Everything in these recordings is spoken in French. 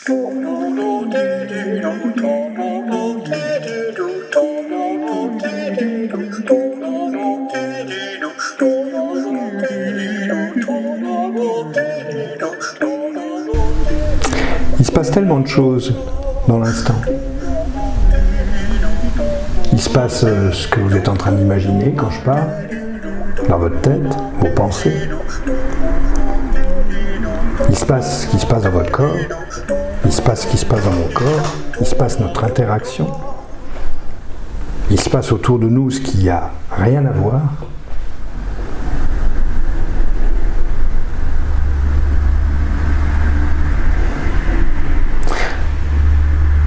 Il se passe tellement de choses dans l'instant. Il se passe ce que vous êtes en train d'imaginer quand je parle, dans votre tête, vos pensées. Il se passe ce qui se passe dans votre corps, il se passe ce qui se passe dans mon corps, il se passe notre interaction. Il se passe autour de nous ce qui n'a rien à voir.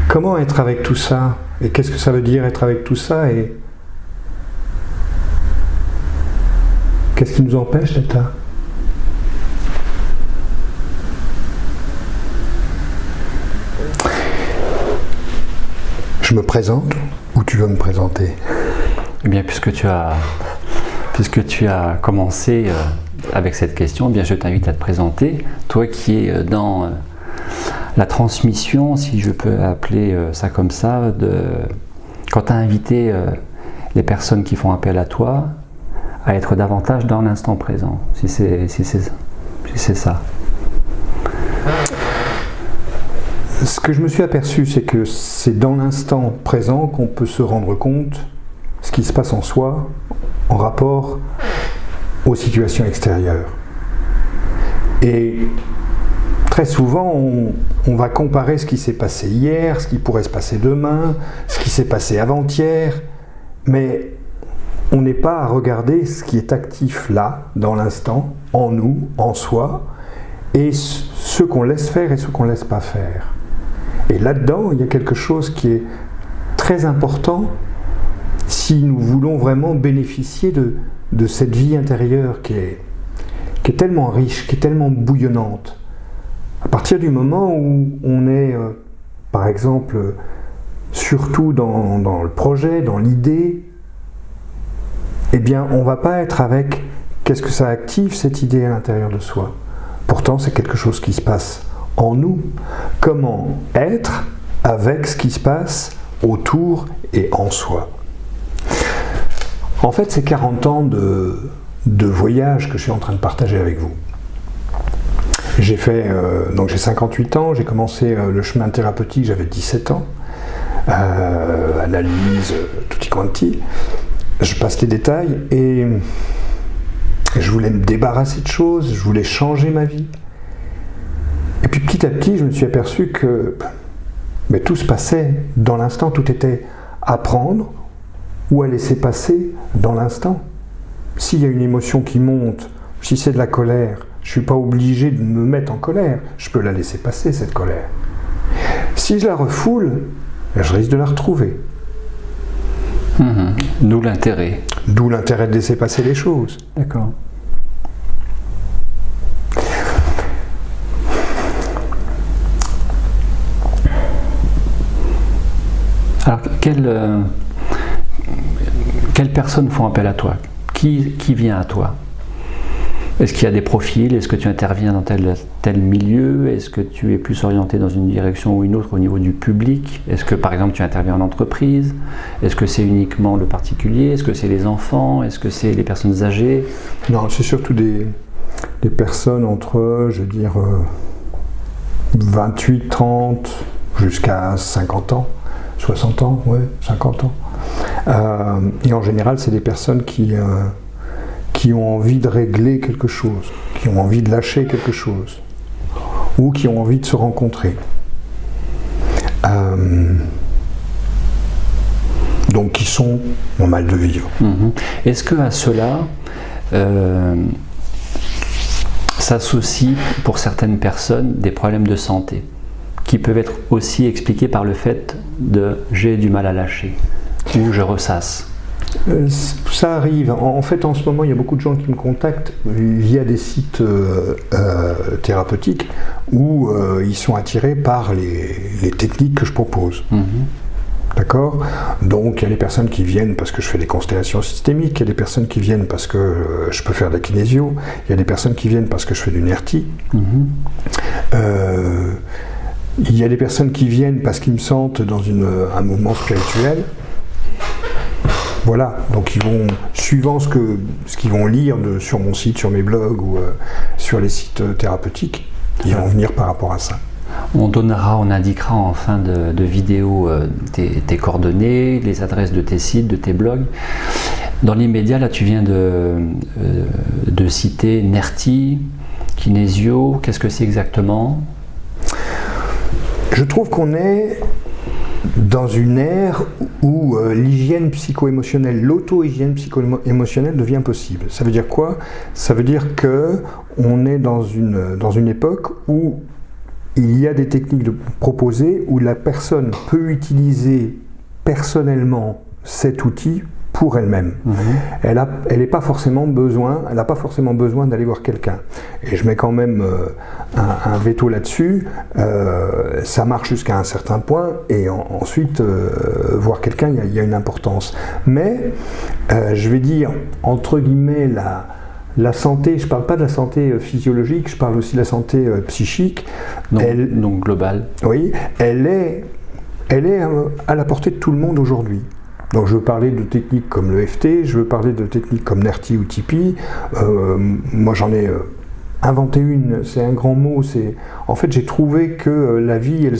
Comment être avec tout ça? Et qu'est-ce que ça veut dire être avec tout ça? Et qu'est-ce qui nous empêche d'être là? Je me présente ou tu veux me présenter? Eh bien, puisque tu as commencé avec cette question, eh bien, je t'invite à te présenter. Toi qui es dans la transmission, si je peux appeler ça comme ça, quand tu as invité les personnes qui font appel à toi à être davantage dans l'instant présent, si c'est ça. Ce que je me suis aperçu, c'est que c'est dans l'instant présent qu'on peut se rendre compte ce qui se passe en soi en rapport aux situations extérieures. Et très souvent, on va comparer ce qui s'est passé hier, ce qui pourrait se passer demain, ce qui s'est passé avant-hier, mais on n'est pas à regarder ce qui est actif là, dans l'instant, en nous, en soi, et ce qu'on laisse faire et ce qu'on ne laisse pas faire. Et là-dedans, il y a quelque chose qui est très important si nous voulons vraiment bénéficier de cette vie intérieure qui est tellement riche, qui est tellement bouillonnante. À partir du moment où on est, par exemple, surtout dans le projet, dans l'idée, eh bien, on ne va pas être avec qu'est-ce que ça active cette idée à l'intérieur de soi. Pourtant, c'est quelque chose qui se passe en nous. Comment être avec ce qui se passe autour et en soi. En fait, c'est 40 ans de voyage que je suis en train de partager avec vous. J'ai fait, donc j'ai 58 ans, j'ai commencé le chemin thérapeutique, j'avais 17 ans, analyse, tutti quanti. Je passe les détails et je voulais me débarrasser de choses, je voulais changer ma vie. Et puis petit à petit, je me suis aperçu que tout se passait dans l'instant, tout était à prendre ou à laisser passer dans l'instant. S'il y a une émotion qui monte, si c'est de la colère, je ne suis pas obligé de me mettre en colère, je peux la laisser passer cette colère. Si je la refoule, je risque de la retrouver. D'où l'intérêt. D'où l'intérêt de laisser passer les choses. D'accord. Alors, quelles personnes font appel à toi? Qui vient à toi? Est-ce qu'il y a des profils? Est-ce que tu interviens dans tel milieu? Est-ce que tu es plus orienté dans une direction ou une autre au niveau du public? Est-ce que par exemple tu interviens en entreprise? Est-ce que c'est uniquement le particulier? Est-ce que c'est les enfants? Est-ce que c'est les personnes âgées? Non, c'est surtout des personnes entre, je veux dire, 28, 30 jusqu'à 50 ans. 60 ans, ouais, 50 ans. Et en général, c'est des personnes qui ont envie de régler quelque chose, qui ont envie de lâcher quelque chose, ou qui ont envie de se rencontrer. Donc qui sont en mal de vivre. Est-ce que à cela s'associent pour certaines personnes des problèmes de santé qui peuvent être aussi expliqués par le fait de j'ai du mal à lâcher ou je ressasse? Ça arrive. En fait, en ce moment, il y a beaucoup de gens qui me contactent via des sites thérapeutiques où ils sont attirés par les techniques que je propose. D'accord? Donc, il y a des personnes qui viennent parce que je fais des constellations systémiques, il y a des personnes qui viennent parce que je peux faire de la kinésio, il y a des personnes qui viennent parce que je fais du NERTI. Il y a des personnes qui viennent parce qu'ils me sentent dans un mouvement spirituel. Voilà, donc ils vont, suivant ce qu'ils vont lire sur mon site, sur mes blogs ou sur les sites thérapeutiques, ils vont venir par rapport à ça. On indiquera en fin de vidéo tes coordonnées, les adresses de tes sites, de tes blogs. Dans l'immédiat, là, tu viens de citer Nerti, Kinésio. Qu'est-ce que c'est exactement ? Je trouve qu'on est dans une ère où l'hygiène psycho-émotionnelle, l'auto-hygiène psycho-émotionnelle devient possible. Ça veut dire quoi ? Ça veut dire qu'on est dans une époque où il y a des techniques proposées où la personne peut utiliser personnellement cet outil pour elle-même. Elle n'a pas forcément besoin d'aller voir quelqu'un. Et je mets quand même un veto là-dessus. Ça marche jusqu'à un certain point, et ensuite, voir quelqu'un, il y a une importance. Mais, je vais dire, entre guillemets, la santé, je ne parle pas de la santé physiologique, je parle aussi de la santé psychique. Donc globale. Oui, elle est à la portée de tout le monde aujourd'hui. Donc je veux parler de techniques comme l'EFT, je veux parler de techniques comme Nerti ou Tipeee. Moi j'en ai inventé une, c'est un grand mot. En fait j'ai trouvé que la vie,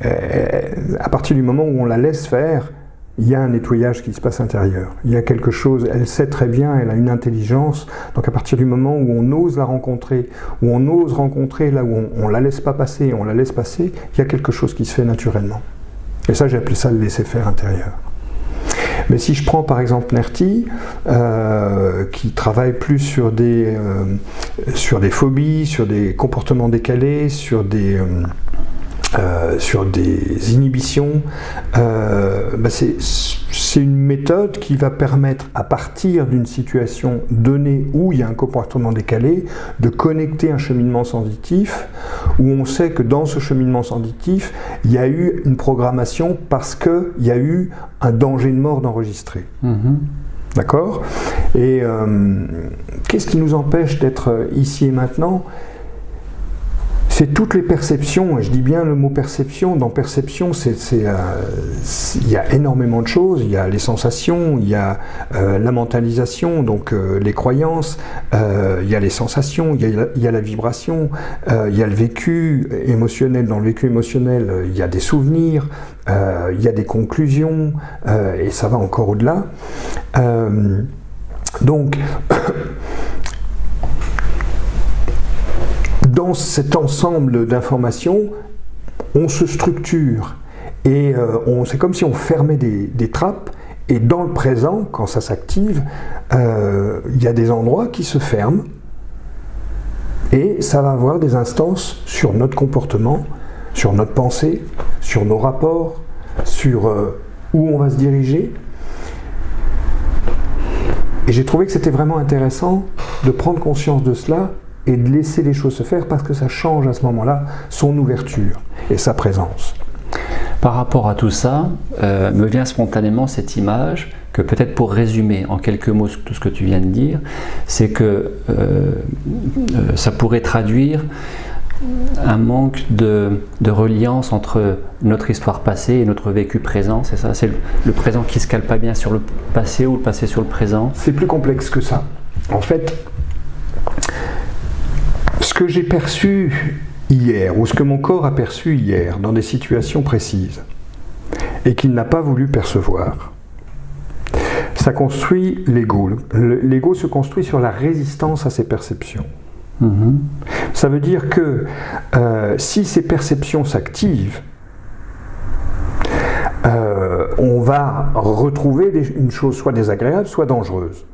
à partir du moment où on la laisse faire, il y a un nettoyage qui se passe intérieur. Il y a quelque chose, elle sait très bien, elle a une intelligence. Donc à partir du moment où on ose la rencontrer, où on ose rencontrer là où on la laisse pas passer, on la laisse passer, il y a quelque chose qui se fait naturellement. Et ça, j'ai appelé ça le laisser-faire intérieur. Mais si je prends par exemple Nerti, qui travaille plus sur des phobies, sur des comportements décalés, sur des inhibitions, c'est une méthode qui va permettre, à partir d'une situation donnée où il y a un comportement décalé, de connecter un cheminement sensitif, où on sait que dans ce cheminement sensitif, il y a eu une programmation parce qu'il y a eu un danger de mort d'enregistrer. D'accord ? Et qu'est-ce qui nous empêche d'être ici et maintenant ? C'est toutes les perceptions, et je dis bien le mot perception. Dans perception, il y a énormément de choses. Il y a les sensations, il y a la mentalisation, donc les croyances, il y a les sensations, il y a la vibration, il y a le vécu émotionnel. Dans le vécu émotionnel, il y a des souvenirs, il y a des conclusions, et ça va encore au-delà. Donc, dans cet ensemble d'informations, on se structure et c'est comme si on fermait des trappes, et dans le présent, quand ça s'active, il y a des endroits qui se ferment et ça va avoir des instances sur notre comportement, sur notre pensée, sur nos rapports, sur où on va se diriger. Et j'ai trouvé que c'était vraiment intéressant de prendre conscience de cela et de laisser les choses se faire, parce que ça change à ce moment-là son ouverture et sa présence. Par rapport à tout ça, me vient spontanément cette image que, peut-être pour résumer en quelques mots tout ce que tu viens de dire, c'est que ça pourrait traduire un manque de reliance entre notre histoire passée et notre vécu présent, c'est ça ? C'est le présent qui ne se cale pas bien sur le passé, ou le passé sur le présent ? C'est plus complexe que ça. En fait, ce que j'ai perçu hier, ou ce que mon corps a perçu hier, dans des situations précises, et qu'il n'a pas voulu percevoir, ça construit l'ego. L'ego se construit sur la résistance à ces perceptions. Ça veut dire que si ces perceptions s'activent, on va retrouver une chose soit désagréable, soit dangereuse,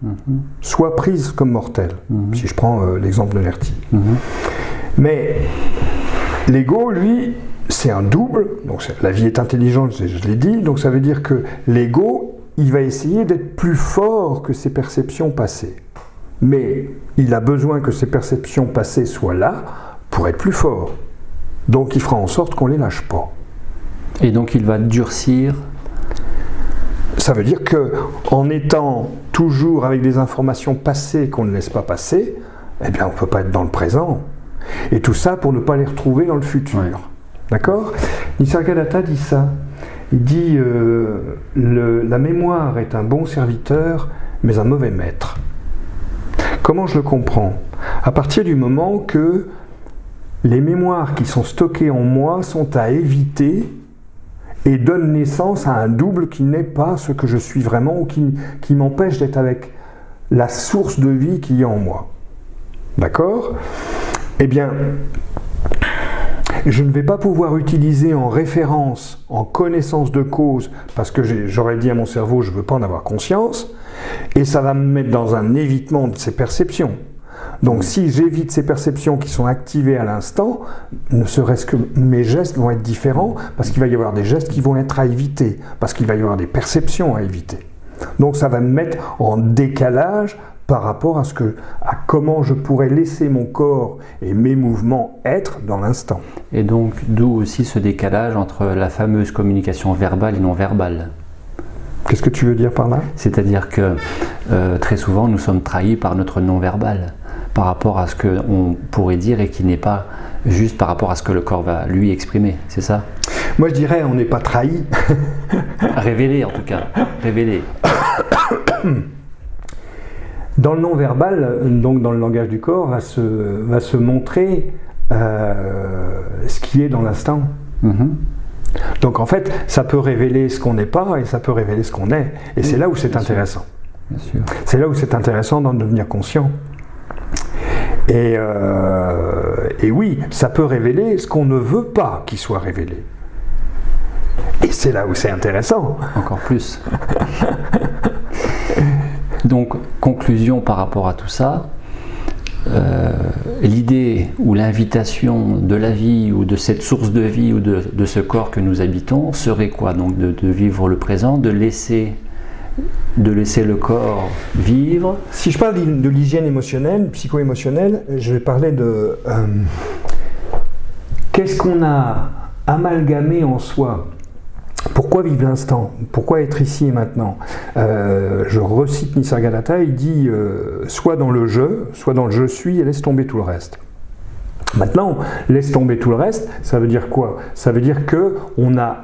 soit prise comme mortelle, si je prends l'exemple de Nerti. Mais l'ego, lui, c'est un double, donc la vie est intelligente, je l'ai dit, donc ça veut dire que l'ego, il va essayer d'être plus fort que ses perceptions passées. Mais il a besoin que ces perceptions passées soient là pour être plus fort. Donc il fera en sorte qu'on ne les lâche pas. Et donc il va durcir. Ça veut dire qu'en étant toujours avec des informations passées qu'on ne laisse pas passer, eh bien on ne peut pas être dans le présent. Et tout ça pour ne pas les retrouver dans le futur. Ouais. D'accord ? Nisargadatta dit ça. Il dit la mémoire est un bon serviteur, mais un mauvais maître. Comment je le comprends ? À partir du moment que les mémoires qui sont stockées en moi sont à éviter et donnent naissance à un double qui n'est pas ce que je suis vraiment ou qui m'empêche d'être avec la source de vie qui est en moi. D'accord ? Eh bien, je ne vais pas pouvoir utiliser en référence, en connaissance de cause, parce que j'aurais dit à mon cerveau, je ne veux pas en avoir conscience, et ça va me mettre dans un évitement de ces perceptions. Donc si j'évite ces perceptions qui sont activées à l'instant, ne serait-ce que mes gestes vont être différents, parce qu'il va y avoir des gestes qui vont être à éviter, parce qu'il va y avoir des perceptions à éviter. Donc ça va me mettre en décalage par rapport à comment je pourrais laisser mon corps et mes mouvements être dans l'instant. Et donc, d'où aussi ce décalage entre la fameuse communication verbale et non verbale. Qu'est-ce que tu veux dire par là ? C'est-à-dire que très souvent, nous sommes trahis par notre non-verbal, par rapport à ce qu'on pourrait dire et qui n'est pas juste par rapport à ce que le corps va lui exprimer, c'est ça ? Moi je dirais, on n'est pas trahi. Révélé en tout cas, révélé. Dans le non-verbal, donc dans le langage du corps, va se montrer ce qui est dans l'instant. Mm-hmm. Donc en fait, ça peut révéler ce qu'on n'est pas et ça peut révéler ce qu'on est. Et c'est là où c'est intéressant. Bien sûr. C'est là où c'est intéressant d'en devenir conscient. Et oui, ça peut révéler ce qu'on ne veut pas qu'il soit révélé. Et c'est là où c'est intéressant. Encore plus. Donc, conclusion par rapport à tout ça, l'idée ou l'invitation de la vie ou de cette source de vie ou de ce corps que nous habitons serait quoi ? Donc de vivre le présent, de laisser le corps vivre. Si je parle de l'hygiène émotionnelle, psycho-émotionnelle, je vais parler de qu'est-ce qu'on a amalgamé en soi. Pourquoi vivre l'instant ? Pourquoi être ici et maintenant ? Je recite Nisargadatta, il dit soit dans le je suis et laisse tomber tout le reste. Maintenant, laisse tomber tout le reste, ça veut dire quoi ? Ça veut dire qu'on a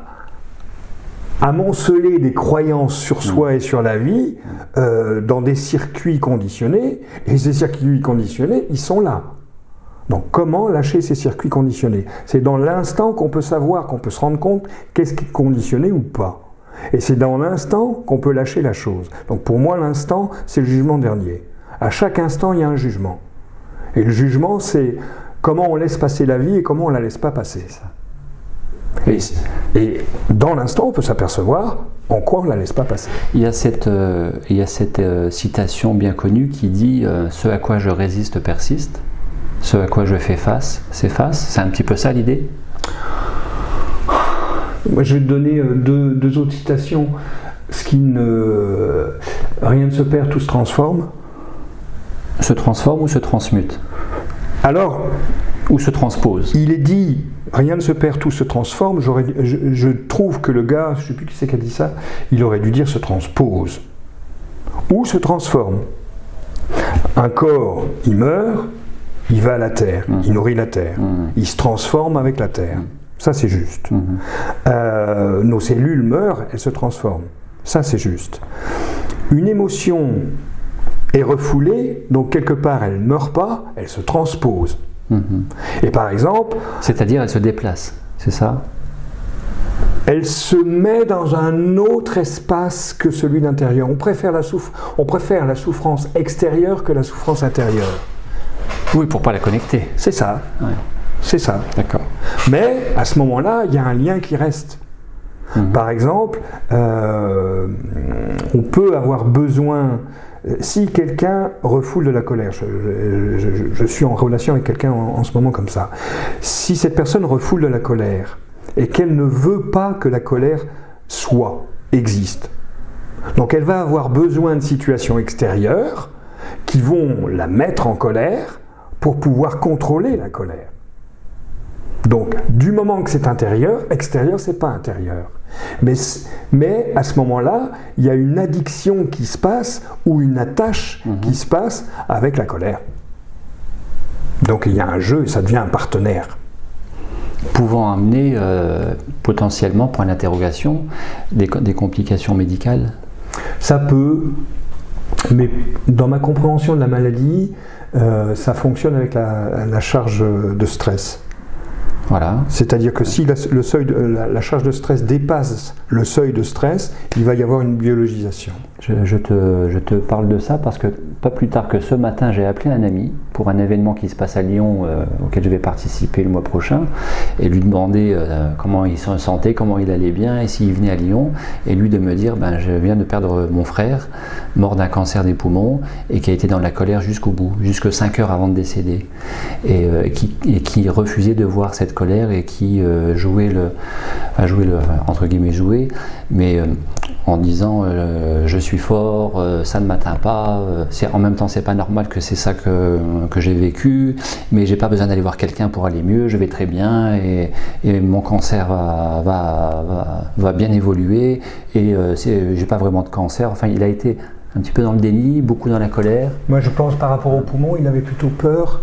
amoncelé des croyances sur soi et sur la vie dans des circuits conditionnés, et ces circuits conditionnés, ils sont là. Donc comment lâcher ces circuits conditionnés ? C'est dans l'instant qu'on peut savoir, qu'on peut se rendre compte qu'est-ce qui est conditionné ou pas. Et c'est dans l'instant qu'on peut lâcher la chose. Donc pour moi, l'instant, c'est le jugement dernier. À chaque instant, il y a un jugement. Et le jugement, c'est comment on laisse passer la vie et comment on ne la laisse pas passer. Et dans l'instant, on peut s'apercevoir en quoi on ne la laisse pas passer. Il y a cette citation bien connue qui dit « Ce à quoi je résiste persiste ». Ce à quoi je fais face, s'efface. C'est un petit peu ça l'idée ? Moi, je vais te donner deux autres citations. Rien ne se perd, tout se transforme. Se transforme ou se transmute ? Alors, ou se transpose ? Il est dit, rien ne se perd, tout se transforme. Je trouve que le gars, je ne sais plus qui c'est qui a dit ça, il aurait dû dire se transpose. Ou se transforme. Un corps, il meurt, il va à la terre, il nourrit la terre, il se transforme avec la terre. Ça, c'est juste. Nos cellules meurent, elles se transforment. Ça, c'est juste. Une émotion est refoulée, donc quelque part, elle ne meurt pas, elle se transpose. Et par exemple... C'est-à-dire, elle se déplace, c'est ça ? Elle se met dans un autre espace que celui d'intérieur. On préfère la souffrance extérieure que la souffrance intérieure. Oui, pour ne pas la connecter. C'est ça. Ouais. C'est ça. D'accord. Mais à ce moment-là, il y a un lien qui reste. Par exemple, on peut avoir besoin... Si quelqu'un refoule de la colère, je suis en relation avec quelqu'un en ce moment comme ça. Si cette personne refoule de la colère et qu'elle ne veut pas que la colère existe, donc elle va avoir besoin de situations extérieures qui vont la mettre en colère pour pouvoir contrôler la colère. Donc, du moment que c'est intérieur, extérieur, c'est pas intérieur. Mais à ce moment-là, il y a une addiction qui se passe ou une attache qui se passe avec la colère. Donc, il y a un jeu et ça devient un partenaire. pouvant amener potentiellement, point d'interrogation, des complications médicales? Ça peut, mais dans ma compréhension de la maladie, ça fonctionne avec la charge de stress. Voilà. C'est-à-dire que si la charge de stress dépasse le seuil de stress, il va y avoir une biologisation. Je te parle de ça parce que pas plus tard que ce matin, j'ai appelé un ami pour un événement qui se passe à Lyon auquel je vais participer le mois prochain et lui demander comment il se sentait, comment il allait bien et s'il venait à Lyon, et lui de me dire je viens de perdre mon frère, mort d'un cancer des poumons et qui a été dans la colère jusqu'au bout, jusque 5 heures avant de décéder, et qui refusait de voir cette colère et qui jouait entre guillemets jouer, mais en disant je suis fort, ça ne m'atteint pas, en même temps c'est pas normal que c'est ça que j'ai vécu, mais j'ai pas besoin d'aller voir quelqu'un pour aller mieux, je vais très bien et mon cancer va bien évoluer et j'ai pas vraiment de cancer. Enfin, il a été un petit peu dans le déni, beaucoup dans la colère. Moi je pense par rapport au poumon, il avait plutôt peur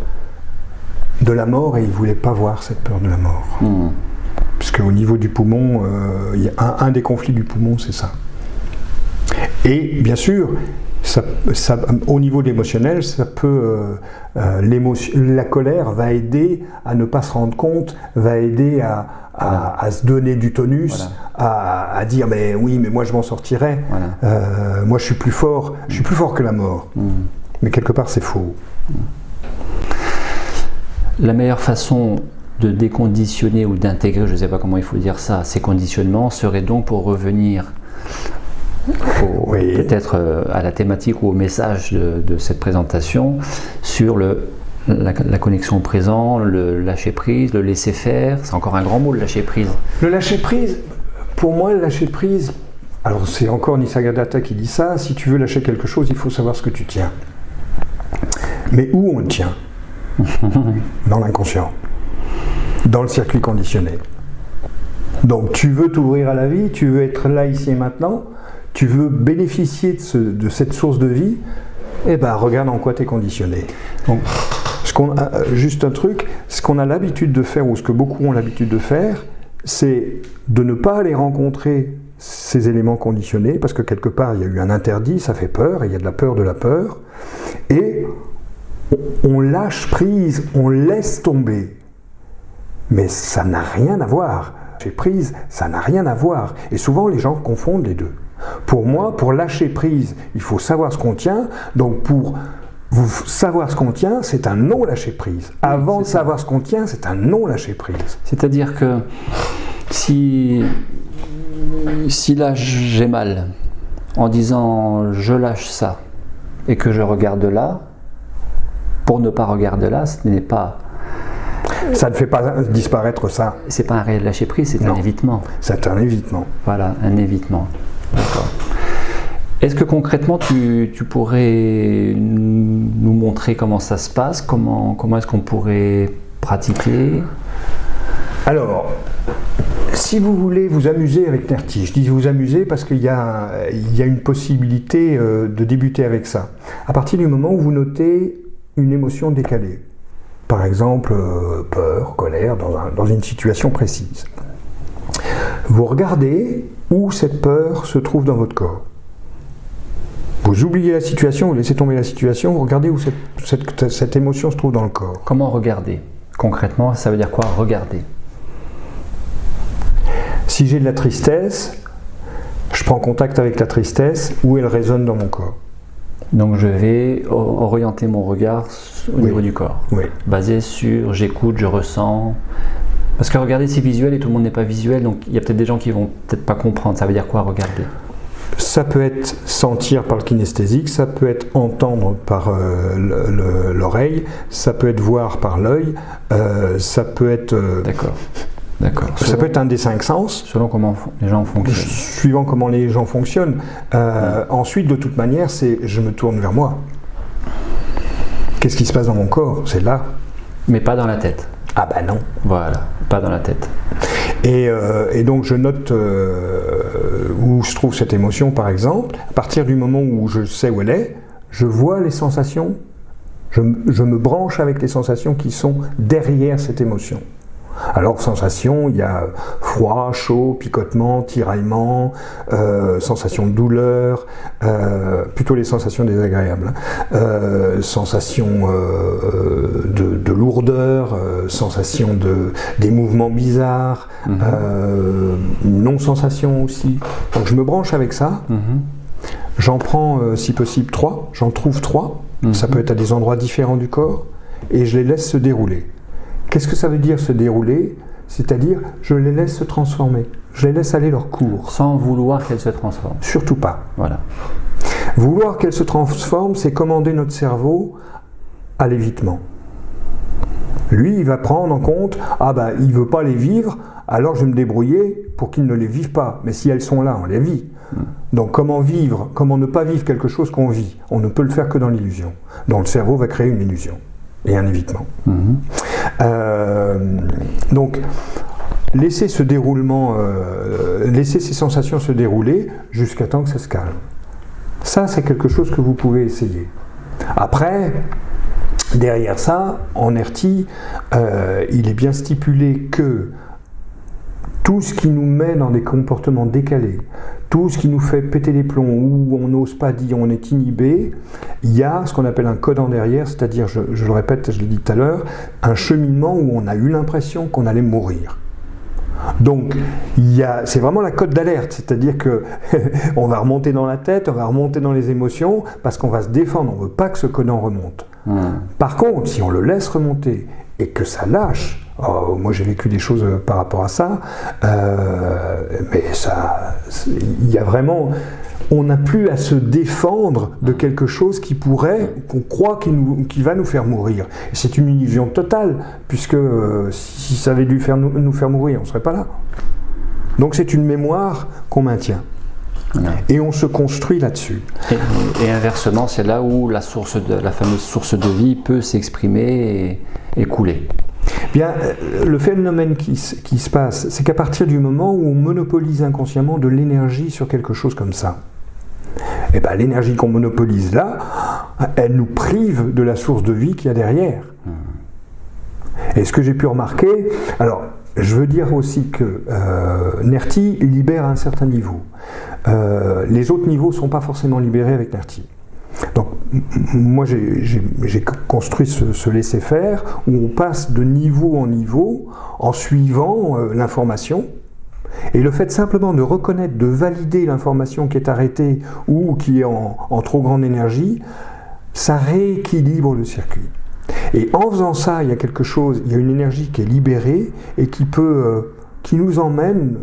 de la mort et il voulait pas voir cette peur de la mort. Parce qu'au niveau du poumon, un des conflits du poumon, c'est ça. Et bien sûr, au niveau de l'émotionnel, ça peut, la colère va aider à ne pas se rendre compte, va aider à se donner du tonus, voilà. à dire mais oui, mais moi je m'en sortirai, voilà. Moi je suis plus fort que la mort. Mais quelque part c'est faux. La meilleure façon de déconditionner ou d'intégrer, je ne sais pas comment il faut dire ça, ces conditionnements serait donc, pour revenir peut-être à la thématique ou au message de cette présentation, sur la connexion au présent, le lâcher prise, le laisser faire. C'est encore un grand mot, le lâcher prise. Le lâcher prise, pour moi, le lâcher prise, alors c'est encore Nisargadatta qui dit ça, si tu veux lâcher quelque chose, il faut savoir ce que tu tiens. Mais où on le tient? Dans l'inconscient, dans le circuit conditionné. Donc tu veux t'ouvrir à la vie, tu veux être là, ici et maintenant, tu veux bénéficier de cette source de vie, eh ben regarde en quoi tu es conditionné. Donc, juste un truc, ce qu'on a l'habitude de faire, ou ce que beaucoup ont l'habitude de faire, c'est de ne pas aller rencontrer ces éléments conditionnés, parce que quelque part il y a eu un interdit, ça fait peur, et il y a de la peur, et on lâche prise, on laisse tomber. Mais ça n'a rien à voir. Lâcher prise, ça n'a rien à voir. Et souvent, les gens confondent les deux. Pour moi, pour lâcher prise, il faut savoir ce qu'on tient. Donc, pour savoir ce qu'on tient, c'est un non-lâcher prise. Avant de savoir ce qu'on tient, c'est un non-lâcher prise. C'est-à-dire que si là, j'ai mal, en disant je lâche ça, et que je regarde là, pour ne pas regarder là, ce n'est pas... Ça ne fait pas disparaître ça. C'est pas un réel lâcher prise, c'est un évitement. C'est un évitement. Voilà, un évitement. D'accord. Est-ce que concrètement tu pourrais nous montrer comment ça se passe, comment est-ce qu'on pourrait pratiquer? Alors, si vous voulez vous amuser avec Nerti, je dis vous amuser parce qu'il y a une possibilité de débuter avec ça. À partir du moment où vous notez une émotion décalée, par exemple peur, colère, dans une situation précise. Vous regardez où cette peur se trouve dans votre corps. Vous oubliez la situation, vous laissez tomber la situation, vous regardez où cette émotion se trouve dans le corps. Comment regarder? Concrètement, ça veut dire quoi, regarder? Si j'ai de la tristesse, je prends contact avec la tristesse, où elle résonne dans mon corps. Donc je vais orienter mon regard au niveau du corps, basé sur j'écoute, je ressens. Parce que regarder c'est visuel et tout le monde n'est pas visuel, donc il y a peut-être des gens qui vont peut-être pas comprendre. Ça veut dire quoi regarder? Ça peut être sentir par le kinesthésique, ça peut être entendre par l'oreille, ça peut être voir par l'œil, ça peut être... D'accord. Ça peut être un des 5 sens. Selon comment les gens fonctionnent. Suivant comment les gens fonctionnent. Ensuite, de toute manière, c'est je me tourne vers moi. Qu'est-ce qui se passe dans mon corps? C'est là. Mais pas dans la tête. Ah bah non. Voilà, pas dans la tête. Et donc je note où je trouve cette émotion, par exemple. À partir du moment où je sais où elle est, je vois les sensations. Je me branche avec les sensations qui sont derrière cette émotion. Alors, sensation, il y a froid, chaud, picotement, tiraillement, sensation de douleur, plutôt les sensations désagréables, sensation de lourdeur, sensation des mouvements bizarres, non-sensation aussi. Donc je me branche avec ça, j'en prends si possible 3, j'en trouve 3, ça peut être à des endroits différents du corps, et je les laisse se dérouler. Qu'est-ce que ça veut dire se dérouler? C'est-à-dire, je les laisse se transformer, je les laisse aller leur cours. Sans vouloir qu'elles se transforment. Surtout pas. Voilà. Vouloir qu'elles se transforment, c'est commander notre cerveau à l'évitement. Lui, il va prendre en compte, il ne veut pas les vivre, alors je vais me débrouiller pour qu'il ne les vive pas. Mais si elles sont là, on les vit. Donc comment ne pas vivre quelque chose qu'on vit? On ne peut le faire que dans l'illusion. Donc le cerveau va créer une illusion et un évitement. Donc laisser ce déroulement, laisser ces sensations se dérouler jusqu'à temps que ça se calme. Ça, c'est quelque chose que vous pouvez essayer. Après, derrière ça, en RT, il est bien stipulé que tout ce qui nous met dans des comportements décalés, tout ce qui nous fait péter les plombs, où on n'ose pas dire, on est inhibé, il y a ce qu'on appelle un code en derrière, c'est-à-dire, je le répète, je l'ai dit tout à l'heure, un cheminement où on a eu l'impression qu'on allait mourir. Donc, c'est vraiment la cote d'alerte, c'est-à-dire que on va remonter dans la tête, on va remonter dans les émotions, parce qu'on va se défendre, on ne veut pas que ce codon remonte. Par contre, si on le laisse remonter et que ça lâche, moi j'ai vécu des choses par rapport à ça, mais il y a vraiment, on n'a plus à se défendre de quelque chose qu'on croit qui va nous faire mourir. Et c'est une illusion totale, puisque si ça avait dû nous faire mourir, on ne serait pas là. Donc c'est une mémoire qu'on maintient. Et on se construit là-dessus. Et inversement, c'est là où la fameuse source de vie peut s'exprimer et couler. Bien, le phénomène qui se passe, c'est qu'à partir du moment où on monopolise inconsciemment de l'énergie sur quelque chose comme ça, et bien l'énergie qu'on monopolise là, elle nous prive de la source de vie qu'il y a derrière. Et ce que j'ai pu remarquer, alors je veux dire aussi que NERTI libère à un certain niveau. Les autres niveaux ne sont pas forcément libérés avec NERTI. Donc moi j'ai construit ce laisser-faire où on passe de niveau en niveau en suivant l'information. Et le fait simplement de reconnaître, de valider l'information qui est arrêtée ou qui est en trop grande énergie, ça rééquilibre le circuit. Et en faisant ça, il y a une énergie qui est libérée et qui nous emmène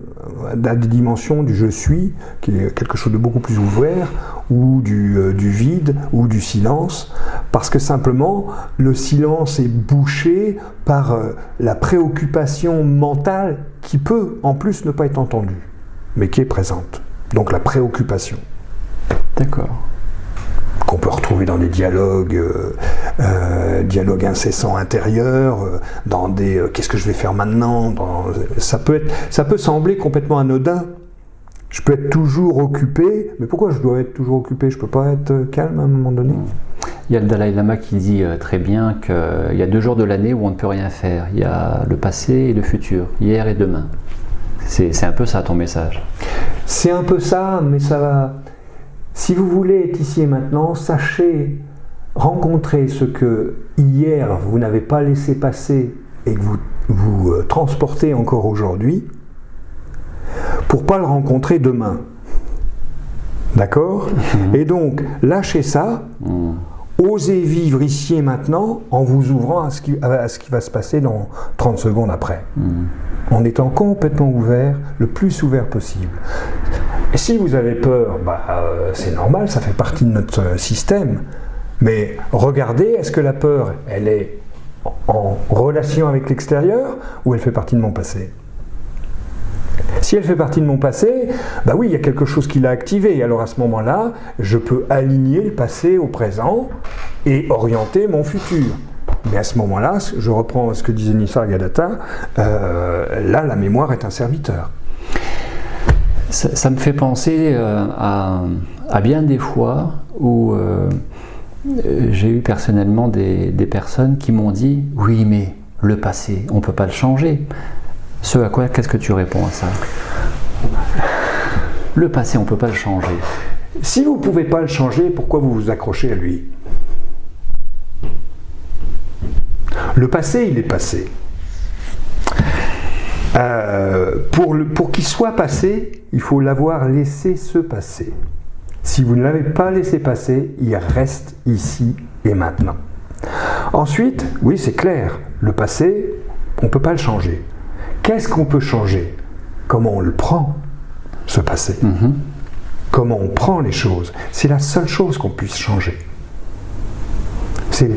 à des dimensions du je suis, qui est quelque chose de beaucoup plus ouvert, ou du vide, ou du silence, parce que simplement le silence est bouché par la préoccupation mentale qui peut en plus ne pas être entendue, mais qui est présente. Donc la préoccupation. D'accord. Qu'on peut retrouver dans des dialogues incessants intérieurs, dans des qu'est-ce que je vais faire maintenant, ça peut sembler complètement anodin. Je peux être toujours occupé, mais pourquoi je dois être toujours occupé? Je peux pas être calme à un moment donné? Il y a le Dalai Lama qui dit très bien qu'il y a 2 jours de l'année où on ne peut rien faire. Il y a le passé et le futur, hier et demain. C'est un peu ça ton message. C'est un peu ça, mais ça va. Si vous voulez être ici et maintenant, sachez rencontrer ce que hier vous n'avez pas laissé passer et que vous transportez encore aujourd'hui, pour pas le rencontrer demain. D'accord ? Et donc, lâchez ça, osez vivre ici et maintenant en vous ouvrant à ce qui va se passer dans 30 secondes après. En étant complètement ouvert, le plus ouvert possible. Et si vous avez peur, c'est normal, ça fait partie de notre système. Mais regardez, est-ce que la peur, elle est en relation avec l'extérieur ou elle fait partie de mon passé ? Si elle fait partie de mon passé, oui, il y a quelque chose qui l'a activé. Alors à ce moment-là, je peux aligner le passé au présent et orienter mon futur. Mais à ce moment-là, je reprends ce que disait Nisargadatta, là, la mémoire est un serviteur. Ça me fait penser à bien des fois où j'ai eu personnellement des personnes qui m'ont dit « Oui, mais le passé, on ne peut pas le changer. Ce à quoi, qu'est-ce que tu réponds à ça? Le passé, on ne peut pas le changer. Si vous ne pouvez pas le changer, pourquoi vous vous accrochez à lui? Le passé, il est passé. Pour qu'il soit passé, il faut l'avoir laissé se passer. Si vous ne l'avez pas laissé passer, il reste ici et maintenant. Ensuite, oui, c'est clair, le passé, on ne peut pas le changer. Qu'est-ce qu'on peut changer? Comment on le prend, ce passé? Comment on prend les choses? C'est la seule chose qu'on puisse changer. C'est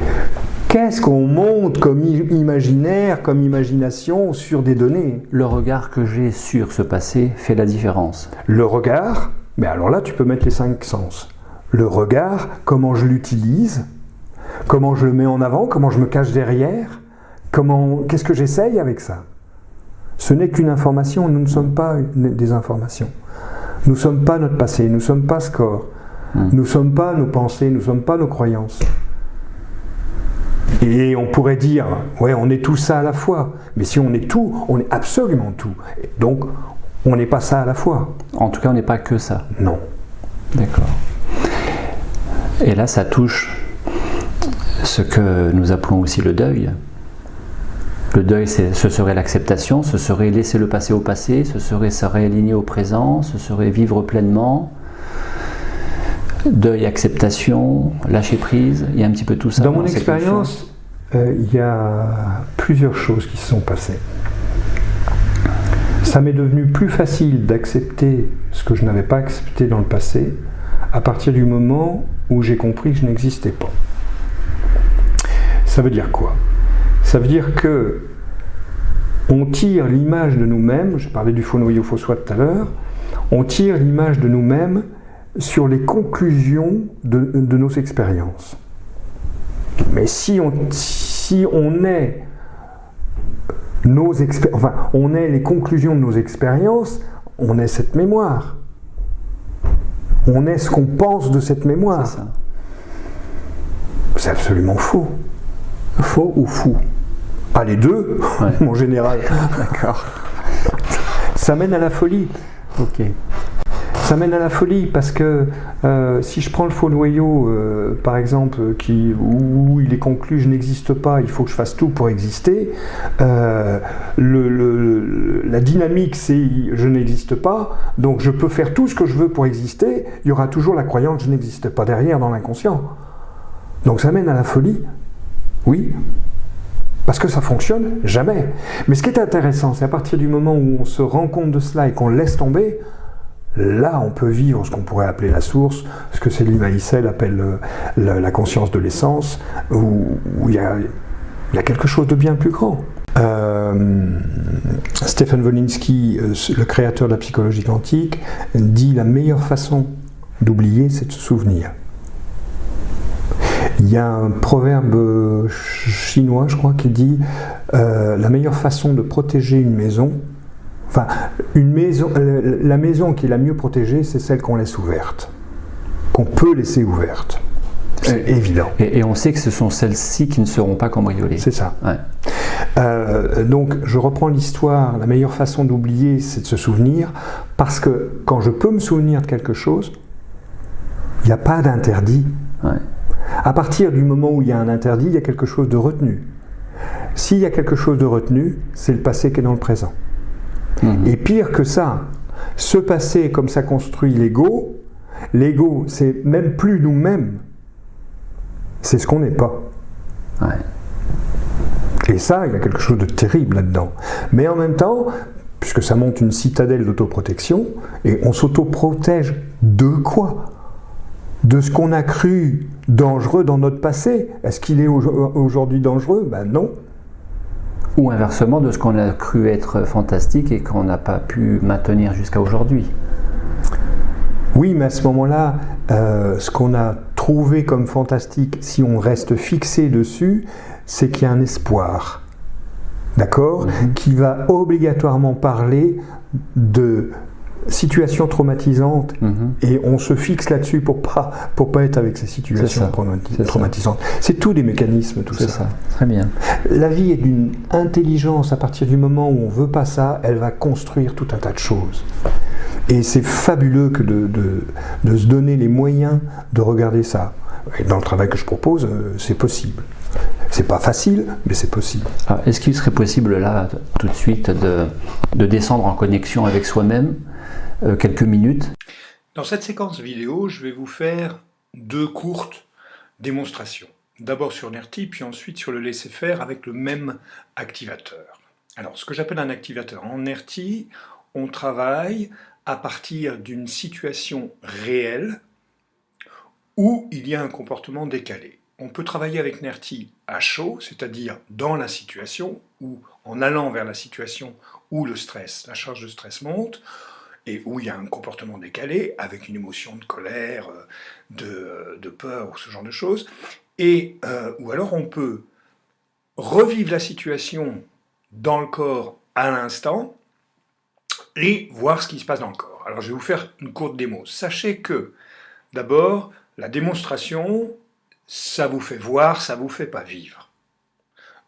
qu'est-ce qu'on monte comme imaginaire, comme imagination sur des données? Le regard que j'ai sur ce passé fait la différence. Le regard, mais alors là tu peux mettre les 5 sens. Le regard, comment je l'utilise, comment je le mets en avant, comment je me cache derrière, qu'est-ce que j'essaye avec ça? Ce n'est qu'une information, nous ne sommes pas des informations. Nous ne sommes pas notre passé, nous ne sommes pas ce corps. Nous ne sommes pas nos pensées, nous ne sommes pas nos croyances. Et on pourrait dire, ouais, on est tout ça à la fois. Mais si on est tout, on est absolument tout. Donc, on n'est pas ça à la fois. En tout cas, on n'est pas que ça. Non. D'accord. Et là, ça touche ce que nous appelons aussi le deuil. Le deuil, ce serait l'acceptation, ce serait laisser le passé au passé, ce serait se réaligner au présent, ce serait vivre pleinement. Deuil, acceptation, lâcher prise, il y a un petit peu tout ça. Dans mon expérience, il y a plusieurs choses qui se sont passées. Ça m'est devenu plus facile d'accepter ce que je n'avais pas accepté dans le passé à partir du moment où j'ai compris que je n'existais pas. Ça veut dire quoi? Ça veut dire que on tire l'image de nous-mêmes, j'ai parlé du faux noyau, faux soi tout à l'heure, on tire l'image de nous-mêmes sur les conclusions de nos expériences. Mais si on est on est les conclusions de nos expériences, on est cette mémoire. On est ce qu'on pense de cette mémoire. C'est ça. C'est absolument faux. Faux ou fou? Ah, les deux, ouais. En général. D'accord. Ça mène à la folie. Ok. Ça mène à la folie parce que si je prends le faux noyau, par exemple, où il est conclu je n'existe pas, il faut que je fasse tout pour exister, la dynamique c'est je n'existe pas, donc je peux faire tout ce que je veux pour exister, il y aura toujours la croyance que je n'existe pas derrière dans l'inconscient. Donc ça mène à la folie, oui. Parce que ça fonctionne jamais. Mais ce qui est intéressant, c'est à partir du moment où on se rend compte de cela et qu'on laisse tomber, là, on peut vivre ce qu'on pourrait appeler la source, ce que Céline Maïssel appelle la conscience de l'essence, où il y a quelque chose de bien plus grand. Stephen Wolinsky, le créateur de la psychologie quantique, dit la meilleure façon d'oublier, c'est de se souvenir. Il y a un proverbe chinois, je crois, qui dit la meilleure façon de protéger une maison, enfin, la maison qui est la mieux protégée, c'est celle qu'on laisse ouverte, qu'on peut laisser ouverte. C'est évident. Et on sait que ce sont celles-ci qui ne seront pas cambriolées. C'est ça. Ouais. Donc, je reprends l'histoire. La meilleure façon d'oublier, c'est de se souvenir, parce que quand je peux me souvenir de quelque chose, il n'y a pas d'interdit. Ouais. À partir du moment où il y a un interdit, il y a quelque chose de retenu. S'il y a quelque chose de retenu, c'est le passé qui est dans le présent. Et pire que ça, ce passé, comme ça construit l'ego, c'est même plus nous-mêmes, c'est ce qu'on n'est pas. Ouais. Et ça, il y a quelque chose de terrible là-dedans. Mais en même temps, puisque ça monte une citadelle d'autoprotection, et on s'autoprotège de quoi? De ce qu'on a cru dangereux dans notre passé. Est-ce qu'il est aujourd'hui dangereux? Ben non. Ou inversement, de ce qu'on a cru être fantastique et qu'on n'a pas pu maintenir jusqu'à aujourd'hui. Oui, mais à ce moment-là, ce qu'on a trouvé comme fantastique, si on reste fixé dessus, c'est qu'il y a un espoir, d'accord, qui va obligatoirement parler de situation traumatisante et on se fixe là-dessus pour pas être avec ces situations traumatisantes. C'est tous des mécanismes, tout ça. C'est ça, très bien. La vie est d'une intelligence. À partir du moment où on veut pas ça, elle va construire tout un tas de choses. Et c'est fabuleux que de se donner les moyens de regarder ça. Et dans le travail que je propose, c'est possible. C'est pas facile, mais c'est possible. Est-ce qu'il serait possible là, tout de suite, de descendre en connexion avec soi-même quelques minutes? Dans cette séquence vidéo, je vais vous faire 2 courtes démonstrations. D'abord sur NERTI, puis ensuite sur le laisser-faire avec le même activateur. Alors, ce que j'appelle un activateur. En NERTI, on travaille à partir d'une situation réelle où il y a un comportement décalé. On peut travailler avec NERTI à chaud, c'est-à-dire dans la situation, ou en allant vers la situation où le stress, la charge de stress monte, et où il y a un comportement décalé, avec une émotion de colère, de peur, ou ce genre de choses, ou alors on peut revivre la situation dans le corps à l'instant, et voir ce qui se passe dans le corps. Alors je vais vous faire une courte démo. Sachez que, d'abord, la démonstration, ça vous fait voir, ça vous fait pas vivre.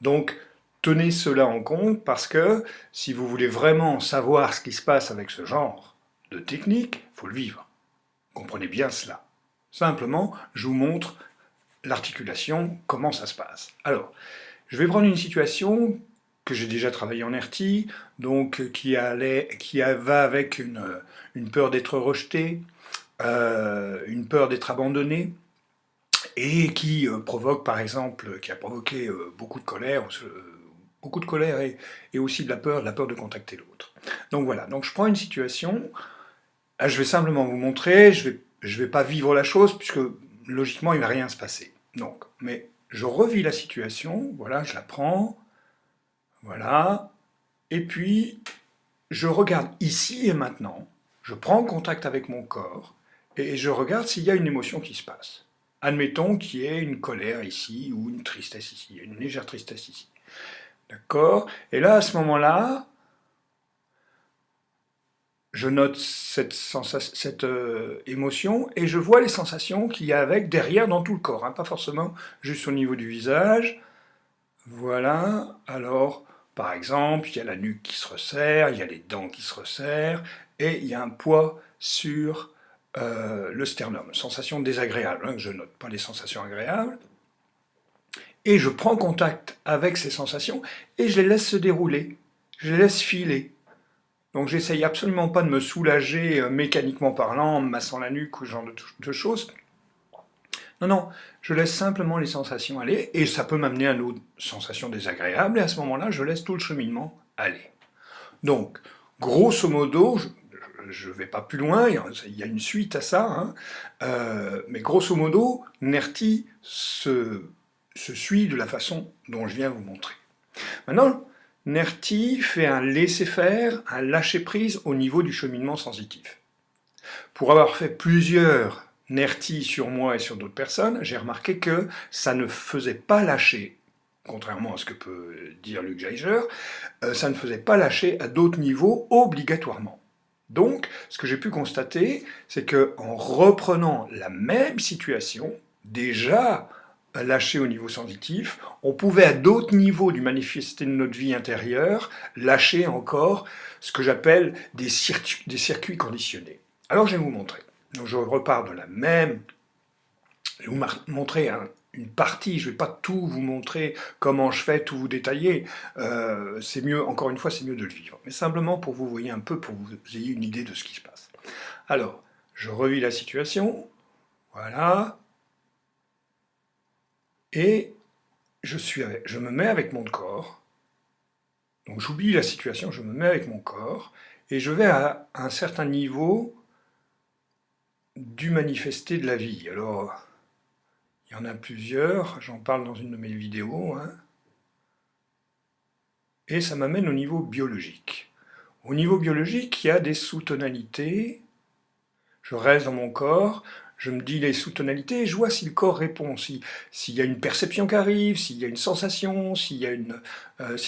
Donc, tenez cela en compte parce que si vous voulez vraiment savoir ce qui se passe avec ce genre de technique, il faut le vivre. Comprenez bien cela. Simplement, je vous montre l'articulation, comment ça se passe. Alors, je vais prendre une situation que j'ai déjà travaillé en NERTI, donc qui va avec une peur d'être rejeté, une peur d'être abandonné, et qui provoque par exemple, qui a provoqué beaucoup de colère et aussi de la peur de contacter l'autre. Donc voilà, donc je prends une situation, je vais simplement vous montrer, je vais pas vivre la chose, puisque logiquement il ne va rien se passer. Donc, mais je revis la situation, voilà, je la prends, voilà, et puis je regarde ici et maintenant, je prends contact avec mon corps, et je regarde s'il y a une émotion qui se passe. Admettons qu'il y ait une colère ici, ou une tristesse ici, une légère tristesse ici. D'accord? Et là, à ce moment-là, je note cette émotion, et je vois les sensations qu'il y a avec derrière dans tout le corps, hein, pas forcément juste au niveau du visage. Voilà, alors, par exemple, il y a la nuque qui se resserre, il y a les dents qui se resserrent, et il y a un poids sur le sternum, sensation désagréable, hein, que je note, pas les sensations agréables. Et je prends contact avec ces sensations, et je les laisse se dérouler, je les laisse filer. Donc j'essaye absolument pas de me soulager mécaniquement parlant, en me massant la nuque ou ce genre de choses. Non, non, je laisse simplement les sensations aller, et ça peut m'amener à une autre sensation désagréable, et à ce moment-là, je laisse tout le cheminement aller. Donc, grosso modo, je ne vais pas plus loin, il y a une suite à ça, hein, mais grosso modo, NERTI se suit de la façon dont je viens vous montrer. Maintenant, NERTI fait un laisser-faire, un lâcher-prise au niveau du cheminement sensitif. Pour avoir fait plusieurs NERTI sur moi et sur d'autres personnes, j'ai remarqué que ça ne faisait pas lâcher, contrairement à ce que peut dire Luc Geiger, ça ne faisait pas lâcher à d'autres niveaux obligatoirement. Donc, ce que j'ai pu constater, c'est qu'en reprenant la même situation, déjà lâchée au niveau sensitif, on pouvait à d'autres niveaux du manifesté de notre vie intérieure lâcher encore ce que j'appelle des circuits conditionnés. Alors je vais vous montrer. Donc je repars de la même, je vais vous montrer une partie, je ne vais pas tout vous montrer comment je fais, tout vous détailler, c'est mieux, encore une fois, c'est mieux de le vivre. Mais simplement pour vous voyez un peu, pour que vous ayez une idée de ce qui se passe. Alors, je revis la situation, voilà, et je me mets avec mon corps, donc j'oublie la situation, je me mets avec mon corps, et je vais à un certain niveau du manifesté de la vie. Alors, il y en a plusieurs, j'en parle dans une de mes vidéos, hein. Et ça m'amène au niveau biologique. Au niveau biologique, il y a des sous-tonalités, je reste dans mon corps, je me dis les sous-tonalités, et je vois si le corps répond, s'il y a une perception qui arrive, s'il y a une sensation, si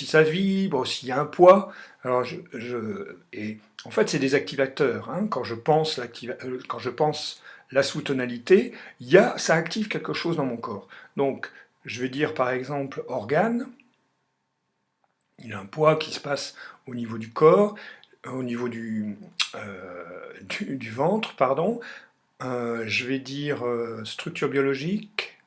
ça vibre, s'il y a un poids. Alors et en fait, c'est des activateurs. Hein. Quand je pense la sous-tonalité, ça active quelque chose dans mon corps. Donc, je vais dire par exemple organe. Il y a un poids qui se passe au niveau du corps, au niveau du ventre, pardon. Je vais dire structure biologique.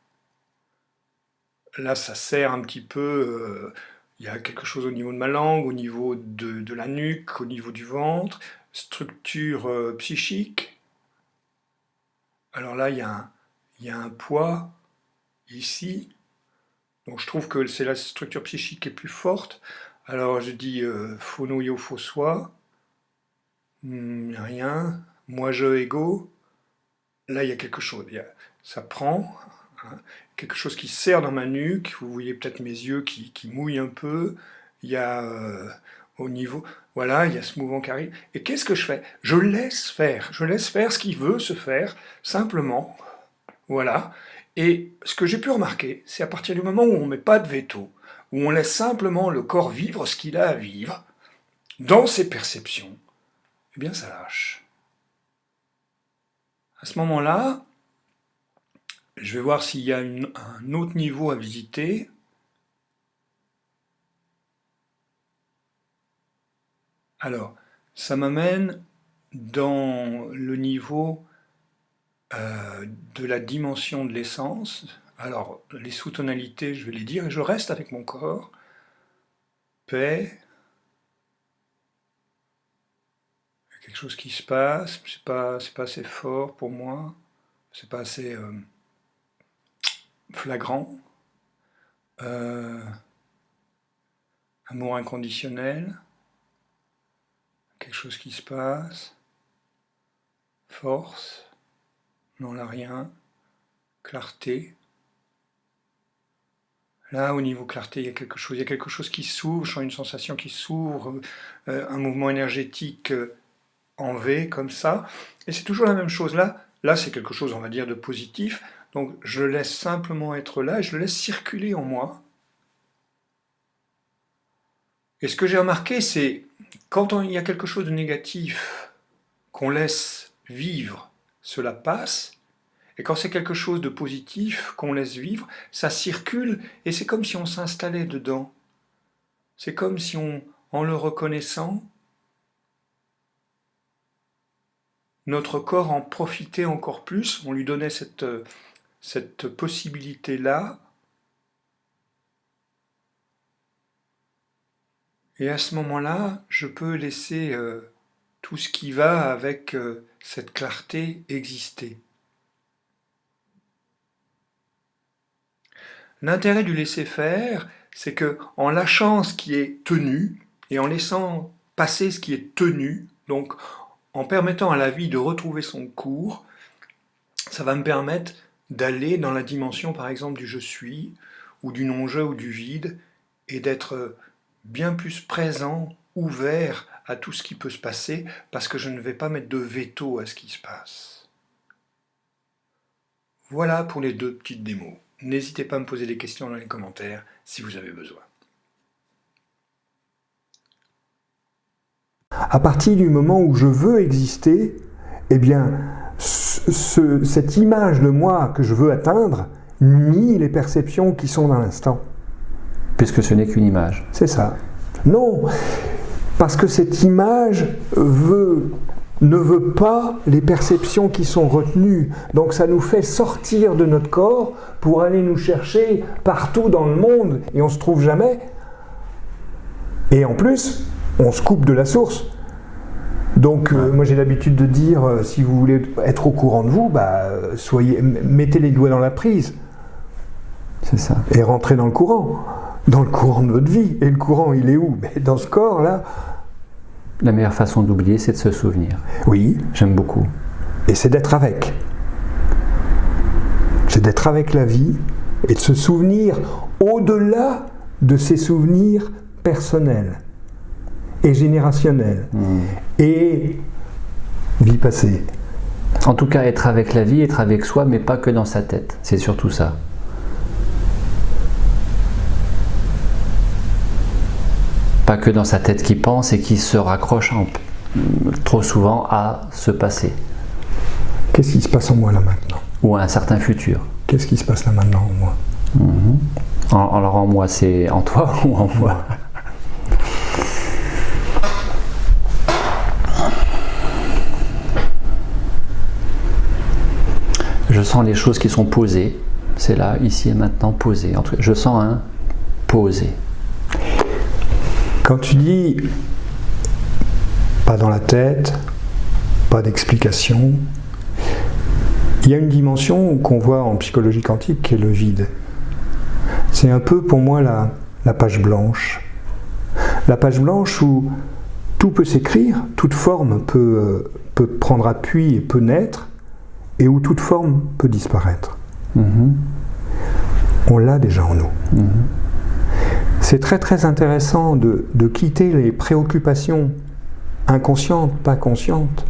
Là, ça sert un petit peu. Il y a quelque chose au niveau de ma langue, au niveau de la nuque, au niveau du ventre. Structure psychique. Alors là, il y a un poids ici. Donc je trouve que c'est la structure psychique qui est plus forte. Alors je dis phono, yo, faux, soi. Rien. Moi, je, ego. Là, il y a quelque chose. Ça prend. Hein, quelque chose qui serre dans ma nuque. Vous voyez peut-être mes yeux qui mouillent un peu. Il y a au niveau... Voilà, il y a ce mouvement qui arrive. Et qu'est-ce que je fais? Je laisse faire. Je laisse faire ce qui veut se faire, simplement. Voilà. Et ce que j'ai pu remarquer, c'est à partir du moment où on ne met pas de veto, où on laisse simplement le corps vivre ce qu'il a à vivre, dans ses perceptions, eh bien ça lâche. À ce moment-là, je vais voir s'il y a un autre niveau à visiter. Alors, ça m'amène dans le niveau de la dimension de l'essence. Alors, les sous-tonalités, je vais les dire, et je reste avec mon corps. Paix. Il y a quelque chose qui se passe, c'est pas assez fort pour moi, c'est pas assez flagrant. Amour inconditionnel. Quelque chose qui se passe. Force. Non, là, rien. Clarté. Là, au niveau clarté, il y a quelque chose qui s'ouvre, je sens une sensation qui s'ouvre, un mouvement énergétique en V, comme ça. Et c'est toujours la même chose. Là, c'est quelque chose, on va dire, de positif. Donc, je laisse simplement être là et je le laisse circuler en moi. Et ce que j'ai remarqué, c'est quand il y a quelque chose de négatif qu'on laisse vivre, cela passe. Et quand c'est quelque chose de positif qu'on laisse vivre, ça circule et c'est comme si on s'installait dedans. C'est comme si en le reconnaissant, notre corps en profitait encore plus, on lui donnait cette possibilité-là. Et à ce moment-là, je peux laisser tout ce qui va avec cette clarté exister. L'intérêt du laisser-faire, c'est que en lâchant ce qui est tenu et en laissant passer ce qui est tenu, donc en permettant à la vie de retrouver son cours, ça va me permettre d'aller dans la dimension, par exemple, du je suis, ou du non-je, ou du vide, et d'être bien plus présent, ouvert à tout ce qui peut se passer, parce que je ne vais pas mettre de veto à ce qui se passe. Voilà pour les 2 petites démos. N'hésitez pas à me poser des questions dans les commentaires si vous avez besoin. À partir du moment où je veux exister, eh bien, cette image de moi que je veux atteindre nie les perceptions qui sont dans l'instant. Puisque ce n'est qu'une image. C'est ça. Non, parce que cette image ne veut pas les perceptions qui sont retenues. Donc ça nous fait sortir de notre corps pour aller nous chercher partout dans le monde et on ne se trouve jamais. Et en plus, on se coupe de la source. Donc moi j'ai l'habitude de dire, si vous voulez être au courant de vous, mettez les doigts dans la prise. C'est ça. Et rentrez dans le courant de votre vie. Et le courant, il est où? Dans ce corps-là. La meilleure façon d'oublier, c'est de se souvenir. Oui. J'aime beaucoup. Et c'est d'être avec. C'est d'être avec la vie et de se souvenir au-delà de ses souvenirs personnels et générationnels. Et vie passée. En tout cas, être avec la vie, être avec soi, mais pas que dans sa tête. C'est surtout ça. Pas que dans sa tête qui pense et qui se raccroche trop souvent à ce passé. Qu'est-ce qui se passe en moi là maintenant? Ou à un certain futur. Qu'est-ce qui se passe là maintenant en moi? Alors en moi, c'est en toi ou en moi? Je sens les choses qui sont posées. C'est là, ici et maintenant, posées. En tout cas, je sens un posé. Quand tu dis pas dans la tête, pas d'explication, il y a une dimension qu'on voit en psychologie quantique qui est le vide. C'est un peu pour moi la page blanche. La page blanche où tout peut s'écrire, toute forme peut prendre appui et peut naître, et où toute forme peut disparaître. On l'a déjà en nous. C'est très très intéressant de quitter les préoccupations inconscientes, pas conscientes.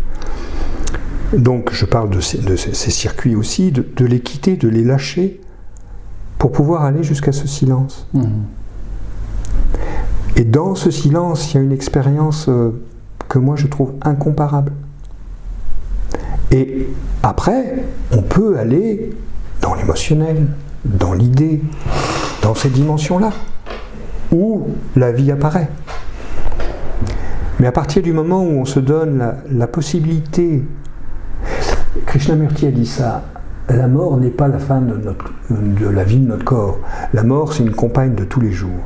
Donc je parle de ces circuits aussi, de les quitter, de les lâcher pour pouvoir aller jusqu'à ce silence. Et dans ce silence, il y a une expérience que moi je trouve incomparable. Et après, on peut aller dans l'émotionnel, dans l'idée, dans ces dimensions-là, où la vie apparaît. Mais à partir du moment où on se donne la possibilité, Krishnamurti a dit ça, la mort n'est pas la fin de la vie de notre corps. La mort, c'est une compagne de tous les jours,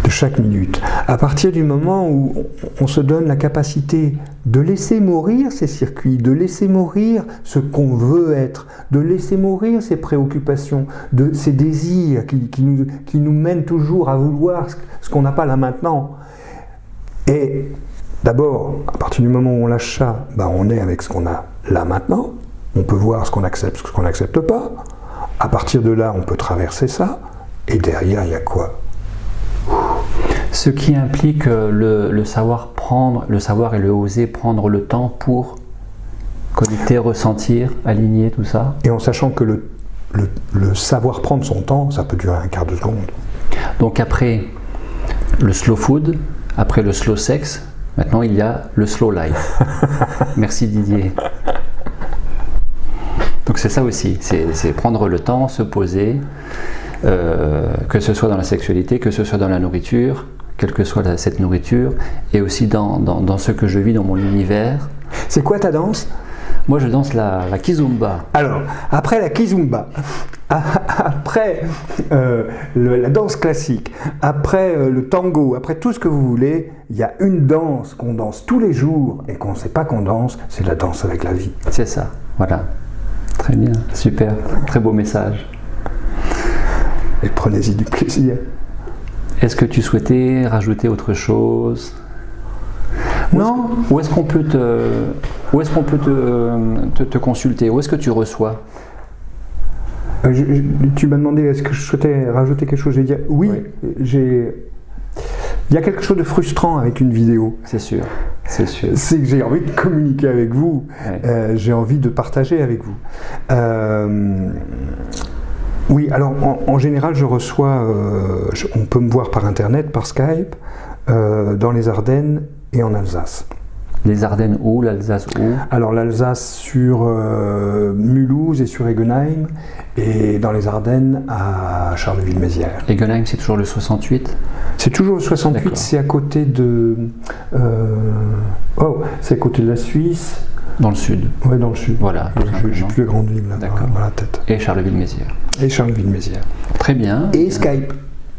de chaque minute. À partir du moment où on se donne la capacité de laisser mourir ces circuits, de laisser mourir ce qu'on veut être, de laisser mourir ces préoccupations, de ces désirs qui nous mènent toujours à vouloir ce qu'on n'a pas là maintenant. Et d'abord, à partir du moment où on lâche ça, on est avec ce qu'on a là maintenant. On peut voir ce qu'on accepte, ce qu'on n'accepte pas. À partir de là, on peut traverser ça. Et derrière, il y a quoi? Ce qui implique le savoir et le oser prendre le temps pour connecter, ressentir, aligner tout ça. Et en sachant que le savoir prendre son temps, ça peut durer un quart de seconde. Donc après le slow food, après le slow sex, maintenant il y a le slow life. Merci Didier. Donc c'est ça aussi, c'est prendre le temps, se poser, que ce soit dans la sexualité, que ce soit dans la nourriture, quelle que soit cette nourriture, et aussi dans ce que je vis dans mon univers. C'est quoi ta danse? Moi je danse la kizomba. Alors, après la kizomba, après la danse classique, après le tango, après tout ce que vous voulez, il y a une danse qu'on danse tous les jours et qu'on ne sait pas qu'on danse, c'est la danse avec la vie. C'est ça, voilà. Très bien, super, très beau message. Et prenez-y du plaisir. Est-ce que tu souhaitais rajouter autre chose? Non. Où est-ce qu'on peut te consulter? Où est-ce que tu reçois? Tu m'as demandé est-ce que je souhaitais rajouter quelque chose. J'ai dit oui. Il y a quelque chose de frustrant avec une vidéo. C'est sûr, c'est sûr. C'est que j'ai envie de communiquer avec vous. Ouais. J'ai envie de partager avec vous. Oui, alors en général, je reçois, on peut me voir par internet, par Skype, dans les Ardennes et en Alsace. Les Ardennes où? L'Alsace où? Alors l'Alsace sur Mulhouse et sur Egenheim, et dans les Ardennes à Charleville-Mézières. Egenheim, c'est toujours le 68? C'est toujours le 68, d'accord. C'est à côté de... c'est à côté de la Suisse. Dans le sud? Oui, dans le sud. Voilà. J'ai plus les grandes villes là dans la tête. Et Charleville-Mézières. Et Charleville-Mézières. Très bien. Et Skype.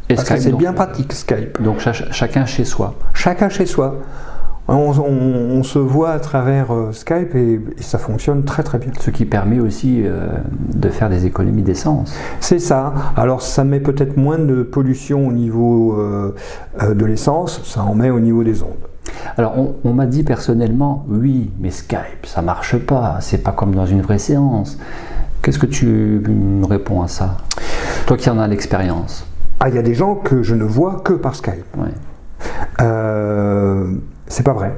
Et Skype, c'est bien pratique, Skype. Donc chacun chez soi. Chacun chez soi. On se voit à travers Skype et ça fonctionne très très bien. Ce qui permet aussi de faire des économies d'essence. C'est ça. Alors ça met peut-être moins de pollution au niveau de l'essence, ça en met au niveau des ondes. Alors on m'a dit personnellement, oui, mais Skype, ça marche pas, c'est pas comme dans une vraie séance. Qu'est-ce que tu me réponds à ça? Toi qui en as l'expérience. Ah, il y a des gens que je ne vois que par Skype. Ouais. C'est pas vrai.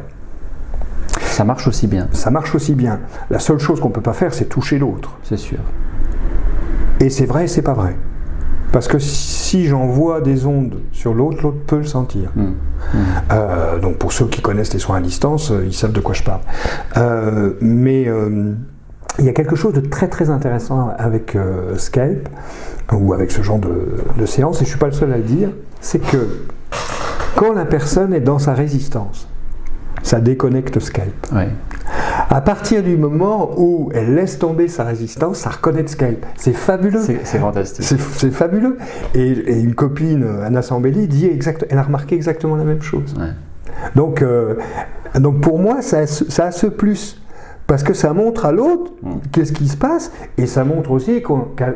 Ça marche aussi bien. Ça marche aussi bien. La seule chose qu'on ne peut pas faire, c'est toucher l'autre. C'est sûr. Et c'est vrai et c'est pas vrai. Parce que si j'envoie des ondes sur l'autre, l'autre peut le sentir. Donc pour ceux qui connaissent les soins à distance, ils savent de quoi je parle. Mais il y a quelque chose de très très intéressant avec Skype, ou avec ce genre de séance, et je ne suis pas le seul à le dire, c'est que quand la personne est dans sa résistance, ça déconnecte Skype. Ouais. À partir du moment où elle laisse tomber sa résistance, ça reconnaît Skype. C'est fabuleux. C'est fantastique. C'est fabuleux. Et une copine, Anna Sambelli, elle a remarqué exactement la même chose. Ouais. Donc pour moi, ça a ce plus. Parce que ça montre à l'autre qu'est-ce qui se passe, et ça montre aussi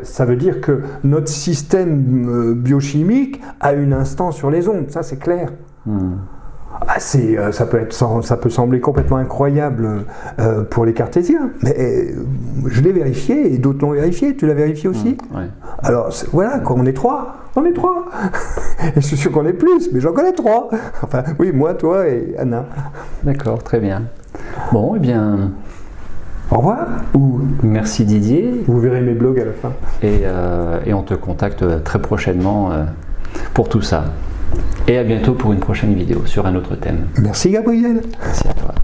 ça veut dire que notre système biochimique a une instance sur les ondes. Ça, c'est clair. Ça peut sembler complètement incroyable pour les cartésiens, mais je l'ai vérifié et d'autres l'ont vérifié. Tu l'as vérifié aussi? Ouais. Alors voilà, quand on est trois. Et je suis sûr qu'on est plus, mais j'en connais 3. Enfin, oui, moi, toi et Anna. D'accord, très bien. Bon, eh bien, au revoir. Merci Didier. Vous verrez mes blogs à la fin. Et on te contacte très prochainement pour tout ça. Et à bientôt pour une prochaine vidéo sur un autre thème. Merci Gabriel. Merci à toi.